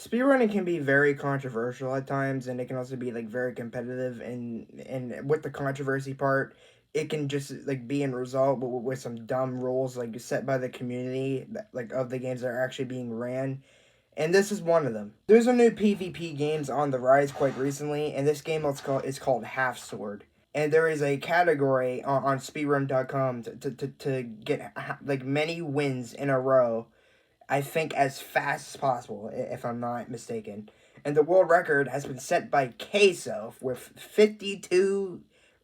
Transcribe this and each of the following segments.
Speedrunning can be very controversial at times, and it can also be like very competitive. And with the controversy part, it can just like be in result with some dumb rules like set by the community, like of the games that are actually being ran. And this is one of them. There's a new PvP games on the rise quite recently, and this game is called Half Sword. And there is a category on speedrun.com to get like many wins in a row, I think, as fast as possible, if I'm not mistaken. And the world record has been set by Queso with 52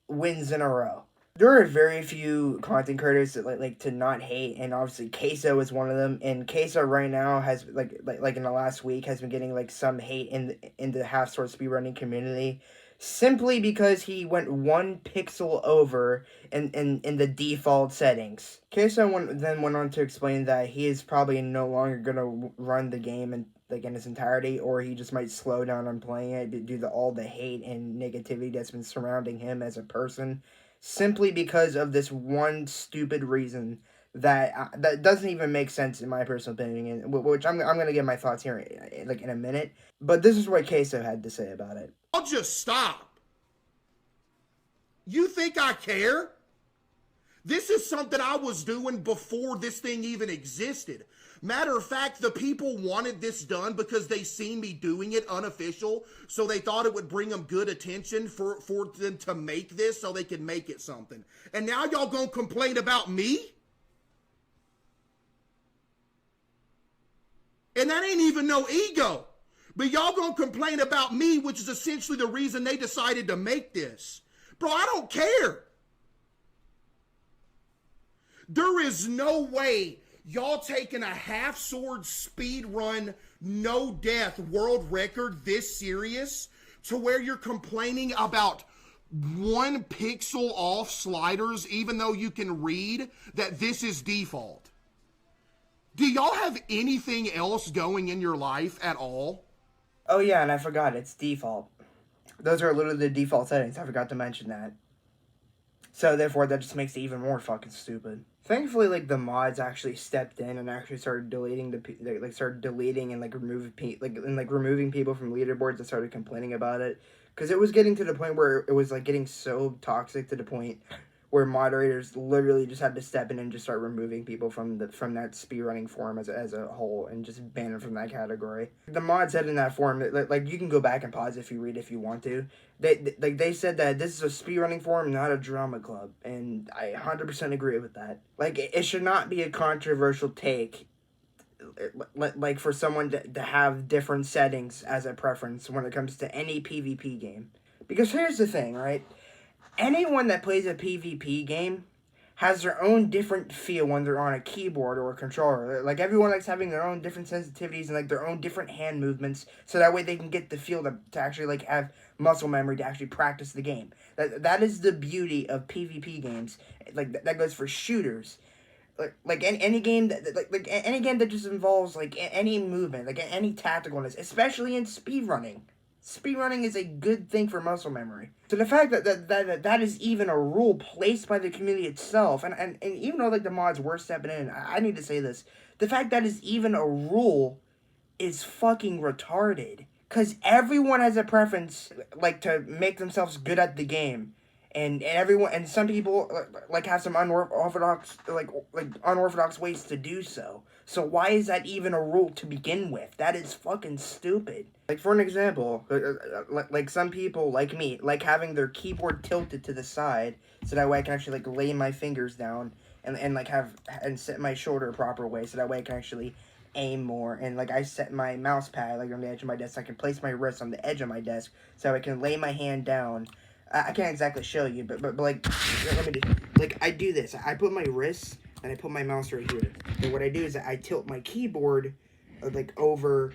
wins in a row. There are very few content creators that like to not hate, and obviously Queso is one of them. And Queso right now has like in the last week has been getting like some hate in the half sword speedrunning community, simply because he went 1 pixel over in the default settings. Queso then went on to explain that he is probably no longer gonna run the game and like in its entirety, or he just might slow down on playing it due to all the hate and negativity that's been surrounding him as a person, simply because of this one stupid reason that doesn't even make sense in my personal opinion, which I'm gonna get my thoughts here like in a minute. But this is what Queso had to say about it. I'll just stop. You think I care? This is something I was doing before this thing even existed. Matter of fact, the people wanted this done because they seen me doing it unofficial, so they thought it would bring them good attention for them to make this so they could make it something. And now y'all gonna complain about me? And that ain't even no ego. But y'all gonna complain about me, which is essentially the reason they decided to make this. Bro, I don't care. There is no way y'all taking a half sword speed run, no death world record this serious to where you're complaining about 1 pixel off sliders, even though you can read that this is default. Do y'all have anything else going in your life at all? Oh yeah, and I forgot, it's default. Those are literally the default settings. I forgot to mention that. So therefore, that just makes it even more fucking stupid. Thankfully, like the mods actually stepped in and actually started deleting started deleting and removing people from leaderboards that started complaining about it, because it was getting to the point where it was like getting so toxic to the point where moderators literally just had to step in and just start removing people from that speedrunning forum as a whole, and just ban them from that category. The mod said in that forum that, like you can go back and pause if you read if you want to. They said that this is a speedrunning forum, not a drama club, and I 100% agree with that. Like it should not be a controversial take, like for someone to have different settings as a preference when it comes to any PvP game. Because here's the thing, right? Anyone that plays a PvP game has their own different feel when they're on a keyboard or a controller. Like everyone likes having their own different sensitivities and like their own different hand movements, so that way they can get the feel to actually like have muscle memory to actually practice the game. That is the beauty of PvP games. Like that goes for shooters. Like any game that any game that just involves like any movement, like any tacticalness, especially in speedrunning. Speedrunning is a good thing for muscle memory. So the fact that is even a rule placed by the community itself, and even though like the mods were stepping in, I need to say this, the fact that is even a rule is fucking retarded. Cause everyone has a preference like to make themselves good at the game. And some people like have some unorthodox unorthodox ways to do so. So why is that even a rule to begin with? That is fucking stupid. Like for an example, like some people like me like having their keyboard tilted to the side, so that way I can actually like lay my fingers down and like have and set my shoulder a proper way, so that way I can actually aim more. And like I set my mouse pad like on the edge of my desk, so I can place my wrist on the edge of my desk, so I can lay my hand down. I can't exactly show you, but like, let me do, like, I do this. I put my wrist, and I put my mouse right here. And what I do is I tilt my keyboard, like, over,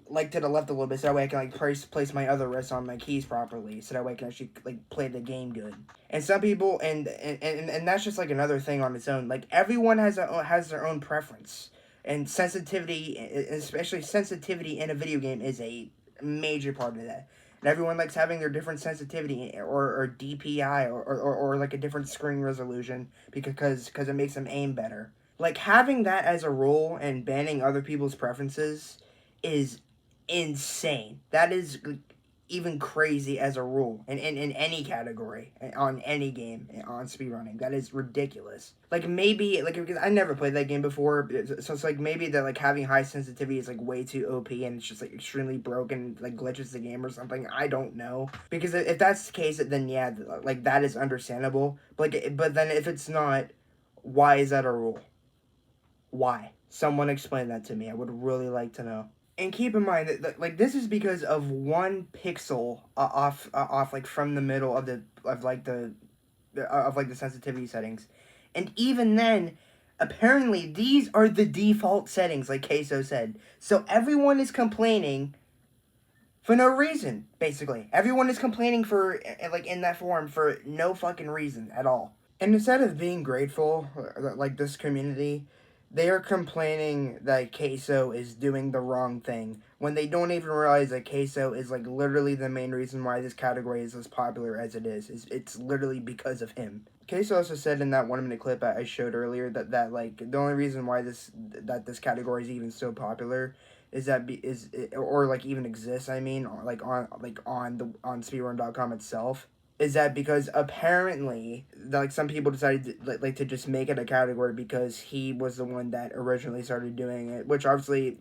like, to the left a little bit, so that way I can, like, place my other wrist on my keys properly, so that way I can actually, like, play the game good. And some people, and that's just, like, another thing on its own. Like, everyone has their own preference. And sensitivity, especially sensitivity in a video game, is a major part of that. And everyone likes having their different sensitivity or DPI or like a different screen resolution because it makes them aim better. Like, having that as a rule and banning other people's preferences is insane. That is even crazy as a rule in any category, on any game, on speedrunning. That is ridiculous. Like, maybe, like, because I never played that game before, so it's like maybe that, like, having high sensitivity is, like, way too OP and it's just, like, extremely broken, like, glitches the game or something. I don't know. Because if that's the case, then yeah, like, that is understandable. But then if it's not, why is that a rule? Why? Someone explain that to me. I would really like to know. And keep in mind that like this is because of one pixel off like from the middle of the sensitivity settings, and even then, apparently these are the default settings, like Queso said. So everyone is complaining for no reason. Basically, everyone is complaining for like in that form for no fucking reason at all. And instead of being grateful, like this community, they are complaining that Queso is doing the wrong thing when they don't even realize that Queso is like literally the main reason why this category is as popular as it is. It's literally because of him. Queso also said in that 1 minute clip I showed earlier that like the only reason why this category is even so popular is or like even exists. I mean, on speedrun.com itself, is that because apparently like some people decided to just make it a category because he was the one that originally started doing it, which obviously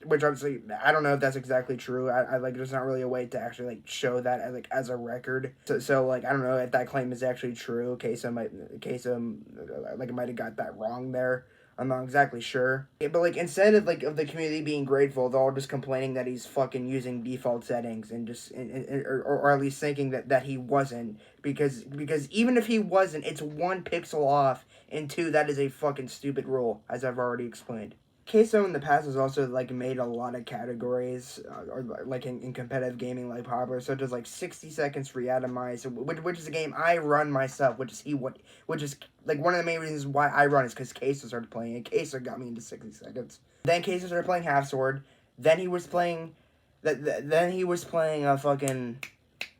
I don't know if that's exactly true. I like there's not really a way to actually like show that as a record. So like I don't know if that claim is actually true. Queso might have got that wrong there. I'm not exactly sure. Yeah, but like instead of the community being grateful, they're all just complaining that he's fucking using default settings and just or at least thinking that he wasn't, because even if he wasn't, it's one pixel off, and two, that is a fucking stupid rule, as I've already explained. Queso in the past has also like made a lot of categories, or like in competitive gaming, like popular, such as like 60 seconds reatomize, which is a game I run myself, which is like one of the main reasons why I run is because Queso started playing it. Queso got me into 60 seconds. Then Queso started playing Half Sword. Then he was playing, then he was playing a fucking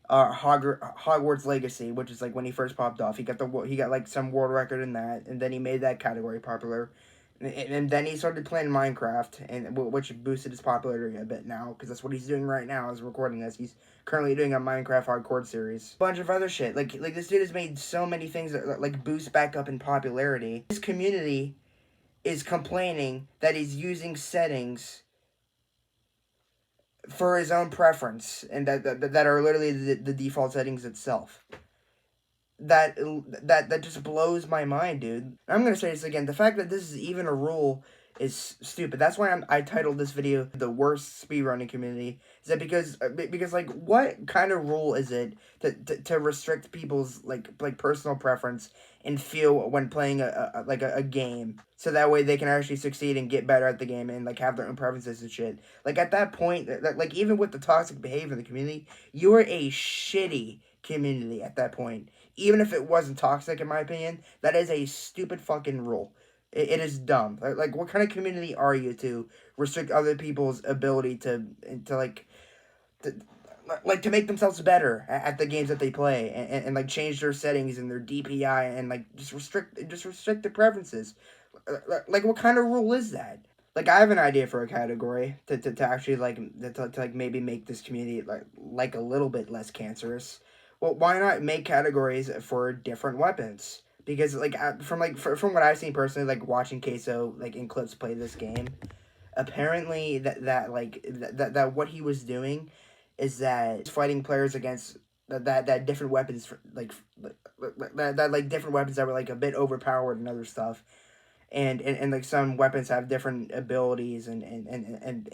Hogwarts Legacy, which is like when he first popped off. He got like some world record in that, and then he made that category popular. And then he started playing Minecraft, and which boosted his popularity a bit now, because that's what he's doing right now. As recording this, he's currently doing a Minecraft hardcore series, bunch of other shit. Like this dude has made so many things that like boost back up in popularity. His community is complaining that he's using settings for his own preference, and that are literally the default settings itself. That just blows my mind, dude. I'm gonna say this again. The fact that this is even a rule is stupid. That's why I titled this video "The Worst Speedrunning Community." Is that because like what kind of rule is it to restrict people's like personal preference and feel when playing a game, so that way they can actually succeed and get better at the game and like have their own preferences and shit. Like at that point, like even with the toxic behavior in the community, you are a shitty community at that point. Even if it wasn't toxic, in my opinion, that is a stupid fucking rule. It is dumb. Like, what kind of community are you to restrict other people's ability to to, to make themselves better at the games that they play, and like change their settings and their DPI, and like just restrict their preferences? Like, what kind of rule is that? Like, I have an idea for a category to actually like maybe make this community like a little bit less cancerous. Well, why not make categories for different weapons? Because from what I've seen personally, like watching Queso like in clips play this game, apparently that what he was doing is that he's fighting players against that different weapons for, like different weapons that were like a bit overpowered and other stuff, and like some weapons have different abilities and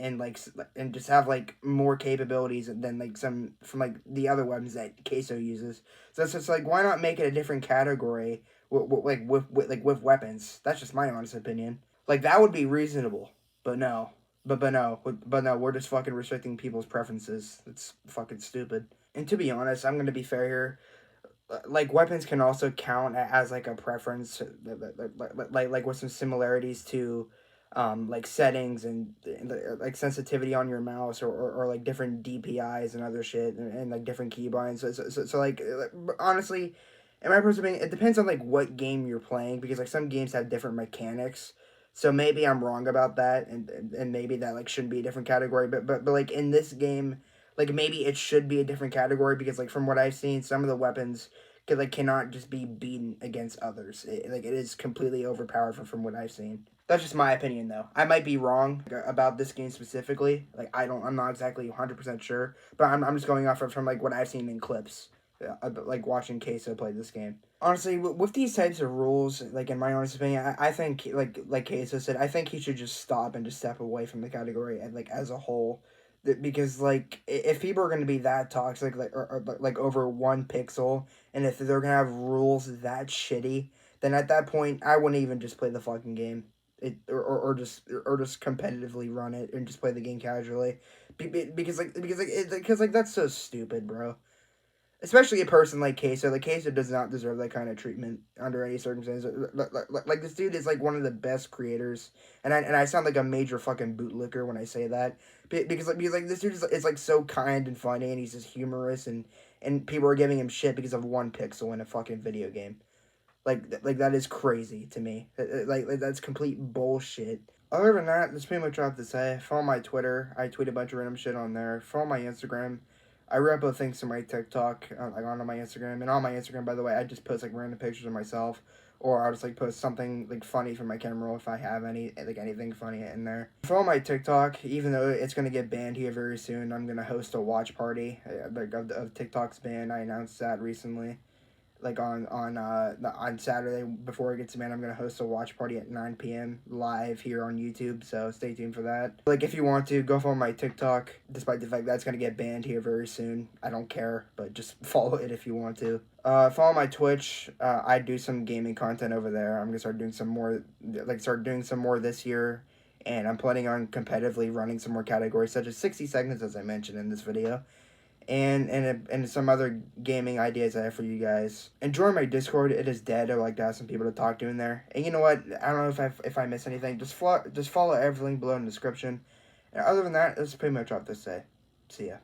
just have like more capabilities than like some from like the other weapons that Queso uses. So it's just like, why not make it a different category with weapons? That's just my honest opinion. Like that would be reasonable, but no. But no, we're just fucking restricting people's preferences. It's fucking stupid. And to be honest, I'm gonna be fair here, like weapons can also count as like a preference, like with some similarities to like settings and like sensitivity on your mouse, or like different DPIs and other shit, and like different keybinds. So like honestly, in my personal opinion, it depends on like what game you're playing, because like some games have different mechanics. So maybe I'm wrong about that, and maybe that like shouldn't be a different category. But like in this game, like maybe it should be a different category because like from what I've seen, some of the weapons cannot just be beaten against others. Like it is completely overpowered from what I've seen. That's just my opinion though. I might be wrong about this game specifically. Like I'm not exactly 100% sure, but I'm just going off from like what I've seen in clips. Like watching Queso play this game. Honestly, with these types of rules, like in my honest opinion, I think like Queso said, I think he should just stop and just step away from the category and like as a whole, because like if people are going to be that toxic or like over 1 pixel, and if they're gonna have rules that shitty, then at that point I wouldn't even just play the fucking game. Or just competitively run it and just play the game casually, because like that's so stupid, bro. Especially a person like Queso. Like, Queso does not deserve that kind of treatment under any circumstances. Like this dude is, like, one of the best creators. And I sound like a major fucking bootlicker when I say that. Because this dude is like, so kind and funny, and he's just humorous, and people are giving him shit because of 1 pixel in a fucking video game. Like that is crazy to me. Like that's complete bullshit. Other than that, that's pretty much all I have to say. Follow my Twitter. I tweet a bunch of random shit on there. Follow my Instagram. I re-upload things to my TikTok, like onto my Instagram. And on my Instagram, by the way, I just post like random pictures of myself, or I'll just like post something like funny from my camera roll if I have anything funny in there. Follow my TikTok, even though it's gonna get banned here very soon. I'm gonna host a watch party of TikTok's ban. I announced that recently. Like on Saturday before it gets banned, I'm gonna host a watch party at 9 p.m. live here on YouTube. So stay tuned for that. Like if you want to go follow my TikTok, despite the fact that's gonna get banned here very soon. I don't care, but just follow it if you want to. Follow my Twitch. I do some gaming content over there. I'm gonna start doing some more. Start doing some more this year. And I'm planning on competitively running some more categories, such as 60 seconds, as I mentioned in this video, and some other gaming ideas I have for you guys. And join my Discord. It is dead. I like to have some people to talk to in there. And you know what? I don't know if I miss anything. Just follow everything below in the description. And other than that, that's pretty much all I have to say. See ya.